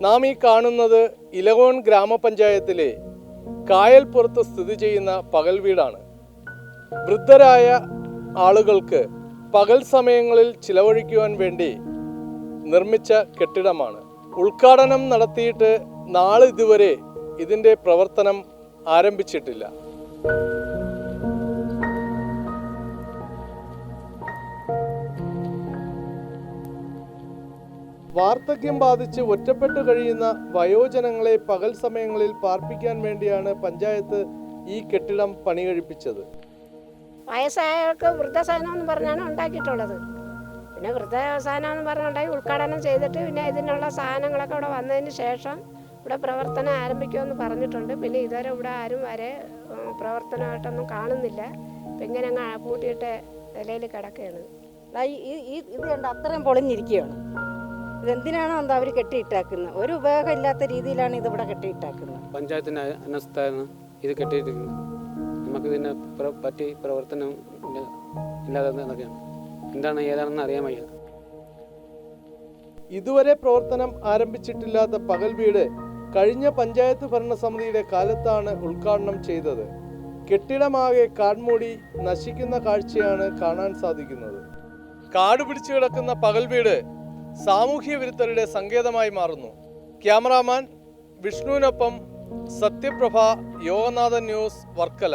നാം ഈ കാണുന്നത് ഇലവോൺ ഗ്രാമപഞ്ചായത്തിലെ കായൽപ്പുറത്ത് സ്ഥിതി ചെയ്യുന്ന പകൽ വീടാണ്. വൃദ്ധരായ ആളുകൾക്ക് പകൽ സമയങ്ങളിൽ ചിലവഴിക്കുവാൻ വേണ്ടി നിർമ്മിച്ച കെട്ടിടമാണ്. ഉദ്ഘാടനം നടത്തിയിട്ട് നാളിതുവരെ ഇതിൻ്റെ പ്രവർത്തനം ആരംഭിച്ചിട്ടില്ല. വാർദ്ധക്യം ബാധിച്ച് ഒറ്റപ്പെട്ടു കഴിയുന്ന വയോജനങ്ങളെ പകൽ സമയങ്ങളിൽ പാർപ്പിക്കാൻ വേണ്ടിയാണ് പഞ്ചായത്ത് ഈ കെട്ടിടം പണി കഴിപ്പിച്ചത്. വയസ്സായവർക്ക് വൃദ്ധസദനം എന്ന് പറഞ്ഞാണ് ഉണ്ടാക്കിയിട്ടുള്ളത്. പിന്നെ വൃദ്ധസദനം എന്ന് പറഞ്ഞുണ്ടായി ഉദ്ഘാടനം ചെയ്തിട്ട് പിന്നെ ഇതിനുള്ള സാധനങ്ങളൊക്കെ ഇവിടെ വന്നതിന് ശേഷം ഇവിടെ പ്രവർത്തനം ആരംഭിക്കുമെന്ന് പറഞ്ഞിട്ടുണ്ട്. പിന്നെ ഇതുവരെ ഇവിടെ ആരും വരെ പ്രവർത്തനമായിട്ടൊന്നും കാണുന്നില്ല. ഇപ്പം ഇങ്ങനെ അങ്ങ് പൂട്ടിയിട്ട് നിലയിൽ കിടക്കുകയാണ്. ഇത് കണ്ട് അത്രയും പൊളിഞ്ഞിരിക്കുകയാണ്. ഇതെന്തിനാണോ എന്താ അവർ കെട്ടിയിട്ടാക്കുന്നത്? ഒരു ഉപയോഗം ഇല്ലാത്ത രീതിയിലാണ് ഇതിവിടെ കെട്ടിയിട്ടാക്കുന്നത്. പഞ്ചായത്തിൻ്റെ അനസ്ഥാണ് ഇത് കെട്ടിയിട്ടിരിക്കുന്നത്. നമുക്ക് ഇതിനെ പറ്റി പ്രവർത്തനം ഇല്ലാതെ നടക്കുകയാണ്. എന്താണ് ഏതാണെന്ന് അറിയാൻ വയ്യ. ഇതുവരെ പ്രവർത്തനം ആരംഭിച്ചിട്ടില്ലാത്ത പകൽ വീട് കഴിഞ്ഞ പഞ്ചായത്ത് ഭരണസമിതിയുടെ കാലത്താണ് ഉദ്ഘാടനം ചെയ്തത്. കെട്ടിടമാകെ കാട്മൂടി നശിക്കുന്ന കാഴ്ചയാണ് കാണാൻ സാധിക്കുന്നത്. കാട് പിടിച്ചു കിടക്കുന്ന പകൽ വീട് സാമൂഹ്യ വിരുദ്ധരുടെ സങ്കേതമായി മാറുന്നു. ക്യാമറാമാൻ വിഷ്ണുവിനൊപ്പം സത്യപ്രഭ, യോഗനാഥൻ ന്യൂസ്, വർക്കല.